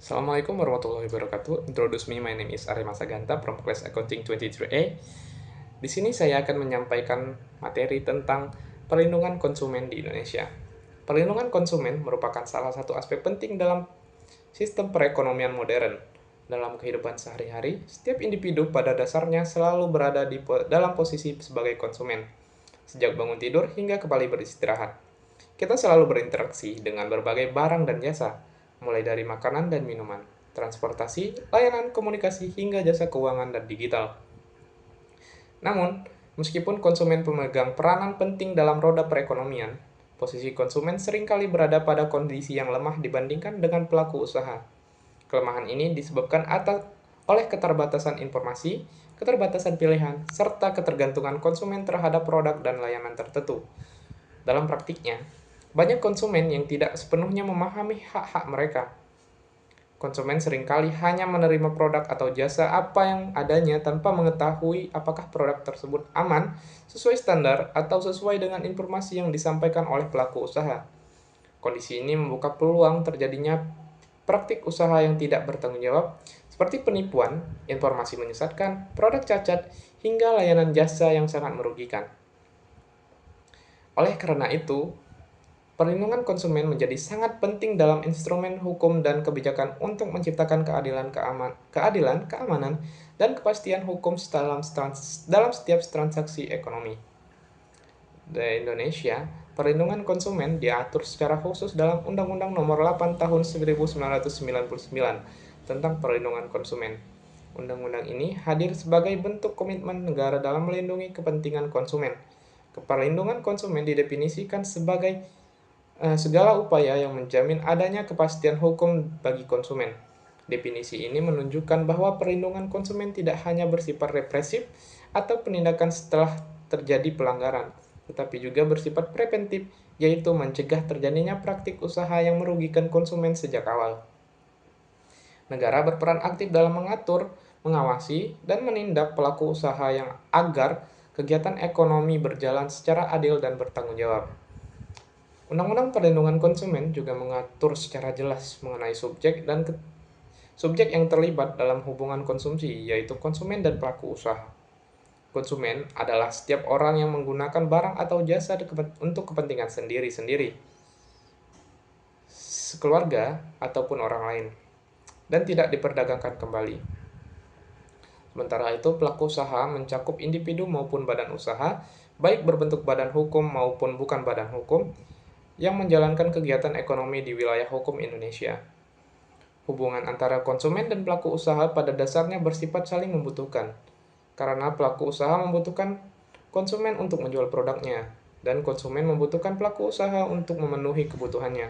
Assalamualaikum warahmatullahi wabarakatuh. Introduce me, my name is Arema Saganta from class Accounting 23A. Di sini saya akan menyampaikan materi tentang perlindungan konsumen di Indonesia. Perlindungan konsumen merupakan salah satu aspek penting dalam sistem perekonomian modern. Dalam kehidupan sehari-hari, setiap individu pada dasarnya selalu berada dalam posisi sebagai konsumen, sejak bangun tidur hingga kembali beristirahat. Kita selalu berinteraksi dengan berbagai barang dan jasa, mulai dari makanan dan minuman, transportasi, layanan komunikasi, hingga jasa keuangan dan digital. Namun, meskipun konsumen pemegang peranan penting dalam roda perekonomian, posisi konsumen seringkali berada pada kondisi yang lemah dibandingkan dengan pelaku usaha. Kelemahan ini disebabkan oleh keterbatasan informasi, keterbatasan pilihan, serta ketergantungan konsumen terhadap produk dan layanan tertentu. Dalam praktiknya, banyak konsumen yang tidak sepenuhnya memahami hak-hak mereka. Konsumen seringkali hanya menerima produk atau jasa apa yang adanya tanpa mengetahui apakah produk tersebut aman, sesuai standar, atau sesuai dengan informasi yang disampaikan oleh pelaku usaha. Kondisi ini membuka peluang terjadinya praktik usaha yang tidak bertanggung jawab, seperti penipuan, informasi menyesatkan, produk cacat, hingga layanan jasa yang sangat merugikan. Oleh karena itu, perlindungan konsumen menjadi sangat penting dalam instrumen hukum dan kebijakan untuk menciptakan keadilan, keamanan, dan kepastian hukum dalam setiap transaksi ekonomi. Di Indonesia, perlindungan konsumen diatur secara khusus dalam Undang-Undang Nomor 8 Tahun 1999 tentang perlindungan konsumen. Undang-undang ini hadir sebagai bentuk komitmen negara dalam melindungi kepentingan konsumen. Perlindungan konsumen didefinisikan sebagai segala upaya yang menjamin adanya kepastian hukum bagi konsumen. Definisi ini menunjukkan bahwa perlindungan konsumen tidak hanya bersifat represif atau penindakan setelah terjadi pelanggaran, tetapi juga bersifat preventif, yaitu mencegah terjadinya praktik usaha yang merugikan konsumen sejak awal. Negara berperan aktif dalam mengatur, mengawasi, dan menindak pelaku usaha yang agar kegiatan ekonomi berjalan secara adil dan bertanggung jawab. Undang-Undang Perlindungan Konsumen juga mengatur secara jelas mengenai subjek yang terlibat dalam hubungan konsumsi, yaitu konsumen dan pelaku usaha. Konsumen adalah setiap orang yang menggunakan barang atau jasa untuk kepentingan sendiri-sendiri, sekeluarga, ataupun orang lain, dan tidak diperdagangkan kembali. Sementara itu, pelaku usaha mencakup individu maupun badan usaha, baik berbentuk badan hukum maupun bukan badan hukum, yang menjalankan kegiatan ekonomi di wilayah hukum Indonesia. Hubungan antara konsumen dan pelaku usaha pada dasarnya bersifat saling membutuhkan, karena pelaku usaha membutuhkan konsumen untuk menjual produknya, dan konsumen membutuhkan pelaku usaha untuk memenuhi kebutuhannya.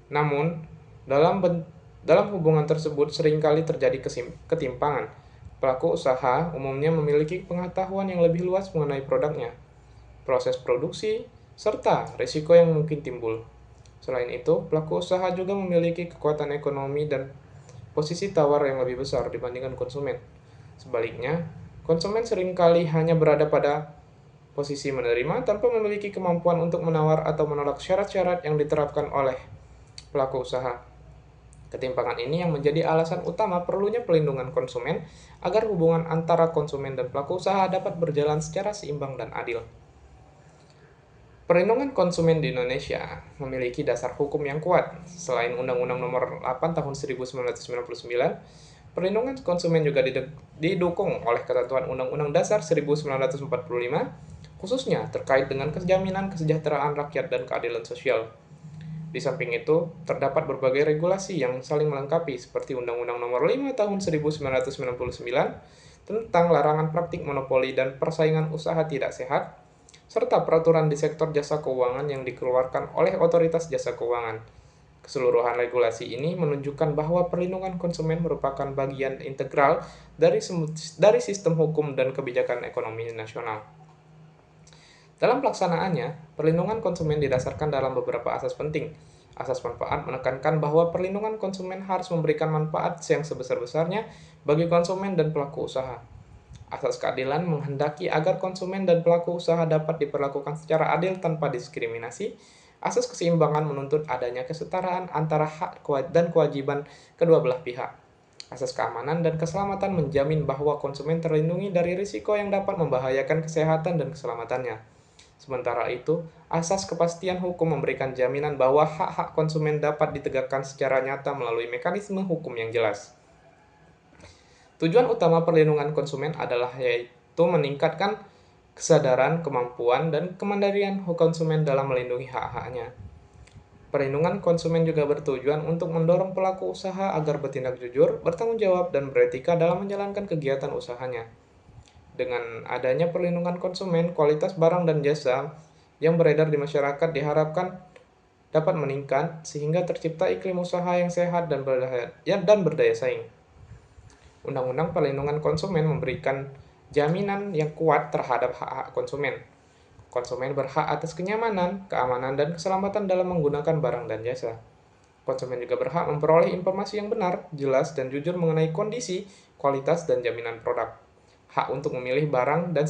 Namun, dalam hubungan tersebut seringkali terjadi ketimpangan. Pelaku usaha umumnya memiliki pengetahuan yang lebih luas mengenai produknya, proses produksi, serta risiko yang mungkin timbul. Selain itu, pelaku usaha juga memiliki kekuatan ekonomi dan posisi tawar yang lebih besar dibandingkan konsumen. Sebaliknya, konsumen seringkali hanya berada pada posisi menerima tanpa memiliki kemampuan untuk menawar atau menolak syarat-syarat yang diterapkan oleh pelaku usaha. Ketimpangan ini yang menjadi alasan utama perlunya pelindungan konsumen agar hubungan antara konsumen dan pelaku usaha dapat berjalan secara seimbang dan adil. Perlindungan konsumen di Indonesia memiliki dasar hukum yang kuat. Selain Undang-Undang Nomor 8 Tahun 1999, perlindungan konsumen juga didukung oleh ketentuan Undang-Undang Dasar 1945, khususnya terkait dengan kejaminan kesejahteraan rakyat dan keadilan sosial. Di samping itu, terdapat berbagai regulasi yang saling melengkapi seperti Undang-Undang Nomor 5 Tahun 1999 tentang larangan praktik monopoli dan persaingan usaha tidak sehat, serta peraturan di sektor jasa keuangan yang dikeluarkan oleh Otoritas Jasa Keuangan. Keseluruhan regulasi ini menunjukkan bahwa perlindungan konsumen merupakan bagian integral dari sistem hukum dan kebijakan ekonomi nasional. Dalam pelaksanaannya, perlindungan konsumen didasarkan dalam beberapa asas penting. Asas manfaat menekankan bahwa perlindungan konsumen harus memberikan manfaat yang sebesar-besarnya bagi konsumen dan pelaku usaha. Asas keadilan menghendaki agar konsumen dan pelaku usaha dapat diperlakukan secara adil tanpa diskriminasi, Asas keseimbangan menuntut adanya kesetaraan antara hak dan kewajiban kedua belah pihak. Asas keamanan dan keselamatan menjamin bahwa konsumen terlindungi dari risiko yang dapat membahayakan kesehatan dan keselamatannya. Sementara itu, asas kepastian hukum memberikan jaminan bahwa hak-hak konsumen dapat ditegakkan secara nyata melalui mekanisme hukum yang jelas. Tujuan utama perlindungan konsumen adalah yaitu meningkatkan kesadaran, kemampuan, dan kemandirian konsumen dalam melindungi hak-haknya. Perlindungan konsumen juga bertujuan untuk mendorong pelaku usaha agar bertindak jujur, bertanggung jawab, dan beretika dalam menjalankan kegiatan usahanya. Dengan adanya perlindungan konsumen, kualitas barang dan jasa yang beredar di masyarakat diharapkan dapat meningkat sehingga tercipta iklim usaha yang sehat dan berdaya saing. Undang-Undang Perlindungan Konsumen memberikan jaminan yang kuat terhadap hak-hak konsumen. Konsumen berhak atas kenyamanan, keamanan, dan keselamatan dalam menggunakan barang dan jasa. Konsumen juga berhak memperoleh informasi yang benar, jelas, dan jujur mengenai kondisi, kualitas, dan jaminan produk. Hak untuk memilih barang dan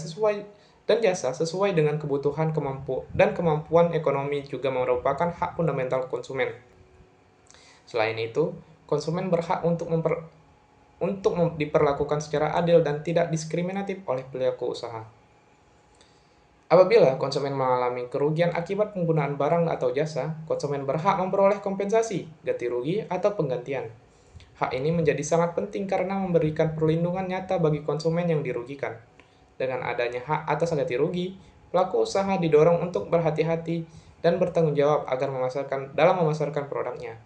jasa sesuai dengan kebutuhan dan kemampuan ekonomi juga merupakan hak fundamental konsumen. Selain itu, konsumen berhak untuk diperlakukan secara adil dan tidak diskriminatif oleh pelaku usaha. Apabila konsumen mengalami kerugian akibat penggunaan barang atau jasa, konsumen berhak memperoleh kompensasi, ganti rugi, atau penggantian. Hak ini menjadi sangat penting karena memberikan perlindungan nyata bagi konsumen yang dirugikan. Dengan adanya hak atas ganti rugi, pelaku usaha didorong untuk berhati-hati dan bertanggung jawab agar dalam memasarkan produknya.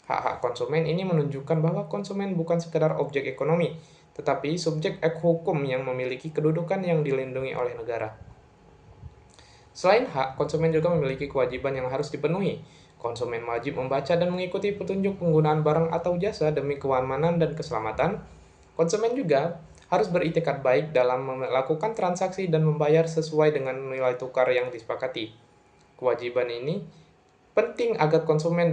Hak-hak konsumen ini menunjukkan bahwa konsumen bukan sekedar objek ekonomi, tetapi subjek hukum yang memiliki kedudukan yang dilindungi oleh negara. Selain hak, konsumen juga memiliki kewajiban yang harus dipenuhi. Konsumen wajib membaca dan mengikuti petunjuk penggunaan barang atau jasa demi keamanan dan keselamatan. Konsumen juga harus beritikad baik dalam melakukan transaksi dan membayar sesuai dengan nilai tukar yang disepakati. Kewajiban ini penting agar konsumen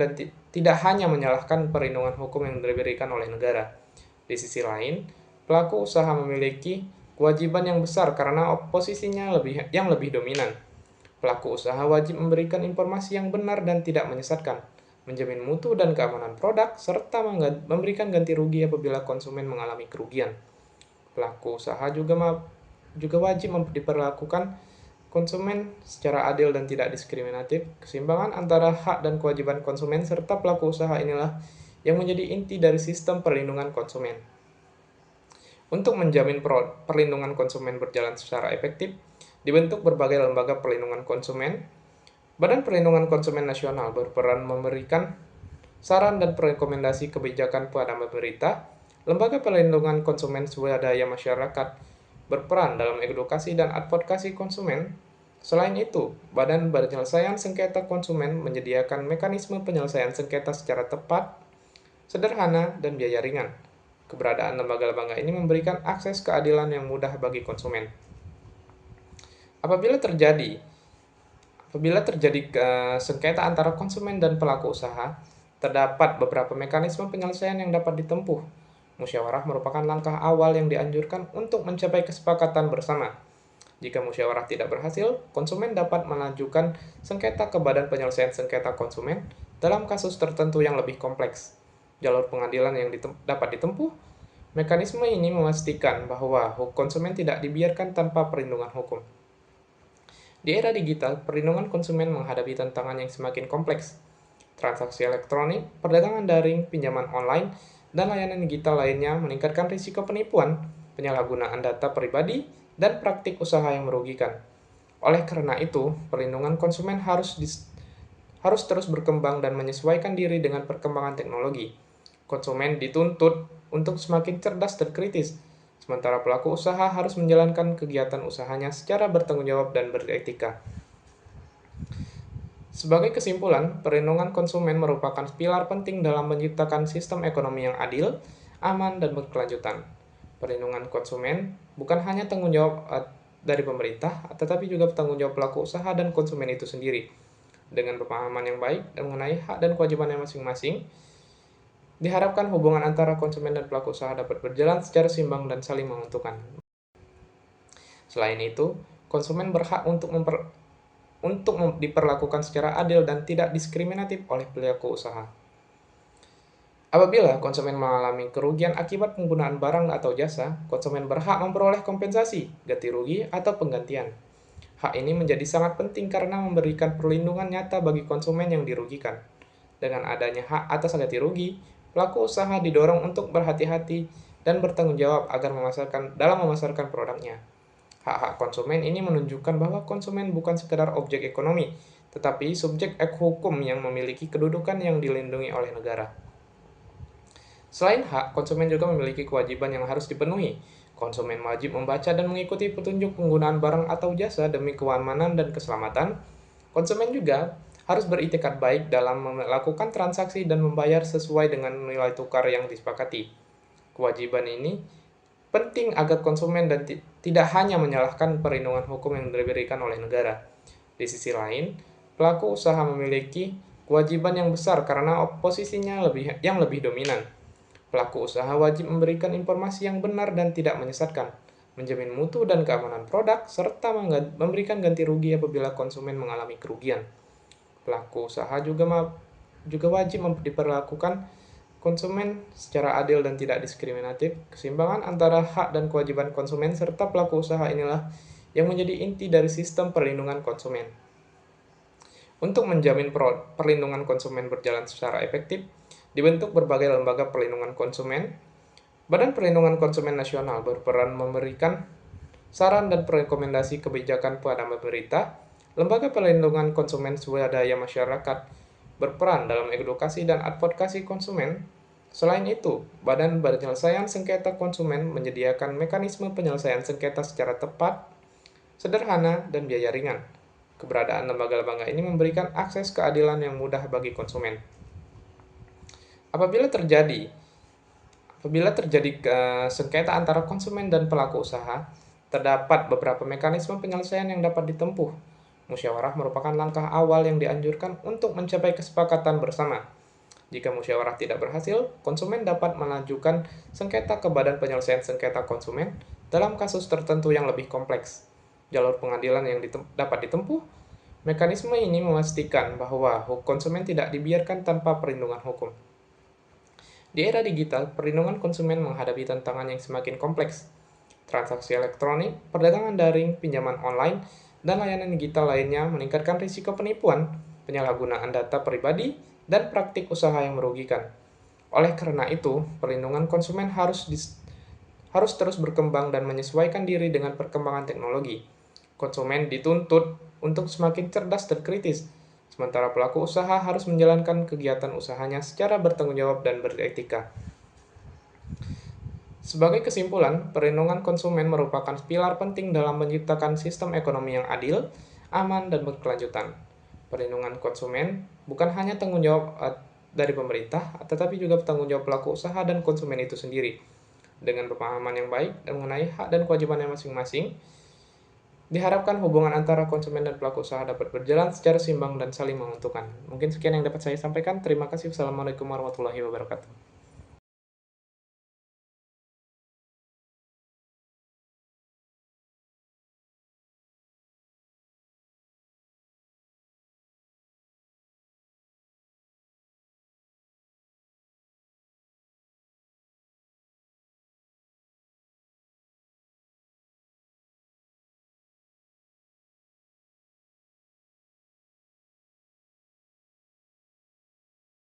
tidak hanya menyalahkan perlindungan hukum yang diberikan oleh negara. Di sisi lain, pelaku usaha memiliki kewajiban yang besar karena posisinya yang lebih dominan. Pelaku usaha wajib memberikan informasi yang benar dan tidak menyesatkan, menjamin mutu dan keamanan produk, serta memberikan ganti rugi apabila konsumen mengalami kerugian. Pelaku usaha juga wajib diperlakukan konsumen secara adil dan tidak diskriminatif. Keseimbangan antara hak dan kewajiban konsumen serta pelaku usaha inilah yang menjadi inti dari sistem perlindungan konsumen. Untuk menjamin perlindungan konsumen berjalan secara efektif, dibentuk berbagai lembaga perlindungan konsumen. Badan Perlindungan Konsumen Nasional berperan memberikan saran dan rekomendasi kebijakan pada pemerintah. Lembaga perlindungan konsumen swadaya masyarakat berperan dalam edukasi dan advokasi konsumen. Selain itu, Badan Penyelesaian Sengketa Konsumen menyediakan mekanisme penyelesaian sengketa secara tepat, sederhana, dan biaya ringan. Keberadaan lembaga-lembaga ini memberikan akses keadilan yang mudah bagi konsumen. Apabila terjadi sengketa antara konsumen dan pelaku usaha, terdapat beberapa mekanisme penyelesaian yang dapat ditempuh. Musyawarah merupakan langkah awal yang dianjurkan untuk mencapai kesepakatan bersama. Jika musyawarah tidak berhasil, konsumen dapat mengajukan sengketa ke Badan Penyelesaian Sengketa Konsumen dalam kasus tertentu yang lebih kompleks. Jalur pengadilan yang dapat ditempuh. Mekanisme ini memastikan bahwa konsumen tidak dibiarkan tanpa perlindungan hukum. Di era digital, perlindungan konsumen menghadapi tantangan yang semakin kompleks. Transaksi elektronik, perdagangan daring, pinjaman online, dan layanan digital lainnya meningkatkan risiko penipuan, penyalahgunaan data pribadi, dan praktik usaha yang merugikan. Oleh karena itu, perlindungan konsumen harus terus berkembang dan menyesuaikan diri dengan perkembangan teknologi. Konsumen dituntut untuk semakin cerdas dan kritis, sementara pelaku usaha harus menjalankan kegiatan usahanya secara bertanggung jawab dan beretika. Sebagai kesimpulan, perlindungan konsumen merupakan pilar penting dalam menciptakan sistem ekonomi yang adil, aman, dan berkelanjutan. Perlindungan konsumen bukan hanya tanggung jawab dari pemerintah, tetapi juga tanggung jawab pelaku usaha dan konsumen itu sendiri. Dengan pemahaman yang baik dan mengenai hak dan kewajibannya masing-masing, diharapkan hubungan antara konsumen dan pelaku usaha dapat berjalan secara seimbang dan saling menguntungkan. Selain itu, konsumen berhak untuk untuk diperlakukan secara adil dan tidak diskriminatif oleh pelaku usaha. Apabila konsumen mengalami kerugian akibat penggunaan barang atau jasa, konsumen berhak memperoleh kompensasi, ganti rugi, atau penggantian. Hak ini menjadi sangat penting karena memberikan perlindungan nyata bagi konsumen yang dirugikan. Dengan adanya hak atas ganti rugi, pelaku usaha didorong untuk berhati-hati dan bertanggung jawab agar dalam memasarkan produknya. Hak-hak konsumen ini menunjukkan bahwa konsumen bukan sekedar objek ekonomi, tetapi subjek hukum yang memiliki kedudukan yang dilindungi oleh negara. Selain hak, konsumen juga memiliki kewajiban yang harus dipenuhi. Konsumen wajib membaca dan mengikuti petunjuk penggunaan barang atau jasa demi keamanan dan keselamatan. Konsumen juga harus beritikad baik dalam melakukan transaksi dan membayar sesuai dengan nilai tukar yang disepakati. Kewajiban ini penting agar konsumen tidak hanya menyalahkan perlindungan hukum yang diberikan oleh negara. Di sisi lain, pelaku usaha memiliki kewajiban yang besar karena posisinya yang lebih dominan. Pelaku usaha wajib memberikan informasi yang benar dan tidak menyesatkan, menjamin mutu dan keamanan produk, serta memberikan ganti rugi apabila konsumen mengalami kerugian. Pelaku usaha juga wajib diperlakukan konsumen secara adil dan tidak diskriminatif. Keseimbangan antara hak dan kewajiban konsumen serta pelaku usaha inilah yang menjadi inti dari sistem perlindungan konsumen. Untuk menjamin perlindungan konsumen berjalan secara efektif, dibentuk berbagai lembaga perlindungan konsumen. Badan Perlindungan Konsumen Nasional berperan memberikan saran dan rekomendasi kebijakan kepada pemerintah. Lembaga Perlindungan Konsumen Swadaya Masyarakat berperan dalam edukasi dan advokasi konsumen. Selain itu, Badan Penyelesaian Sengketa Konsumen menyediakan mekanisme penyelesaian sengketa secara tepat, sederhana, dan biaya ringan. Keberadaan lembaga-lembaga ini memberikan akses keadilan yang mudah bagi konsumen. Apabila terjadi sengketa antara konsumen dan pelaku usaha, terdapat beberapa mekanisme penyelesaian yang dapat ditempuh. Musyawarah merupakan langkah awal yang dianjurkan untuk mencapai kesepakatan bersama. Jika musyawarah tidak berhasil, konsumen dapat mengajukan sengketa ke Badan Penyelesaian Sengketa Konsumen dalam kasus tertentu yang lebih kompleks. Jalur pengadilan yang dapat ditempuh. Mekanisme ini memastikan bahwa konsumen tidak dibiarkan tanpa perlindungan hukum. Di era digital, perlindungan konsumen menghadapi tantangan yang semakin kompleks. Transaksi elektronik, perdagangan daring, pinjaman online, dan layanan digital lainnya meningkatkan risiko penipuan, penyalahgunaan data pribadi, dan praktik usaha yang merugikan. Oleh karena itu, perlindungan konsumen harus terus berkembang dan menyesuaikan diri dengan perkembangan teknologi. Konsumen dituntut untuk semakin cerdas dan kritis, sementara pelaku usaha harus menjalankan kegiatan usahanya secara bertanggung jawab dan beretika. Sebagai kesimpulan, perlindungan konsumen merupakan pilar penting dalam menciptakan sistem ekonomi yang adil, aman, dan berkelanjutan. Perlindungan konsumen bukan hanya tanggung jawab dari pemerintah, tetapi juga tanggung jawab pelaku usaha dan konsumen itu sendiri. Dengan pemahaman yang baik dan mengenai hak dan kewajibannya masing-masing, diharapkan hubungan antara konsumen dan pelaku usaha dapat berjalan secara seimbang dan saling menguntungkan. Mungkin sekian yang dapat saya sampaikan. Terima kasih. Wassalamualaikum warahmatullahi wabarakatuh.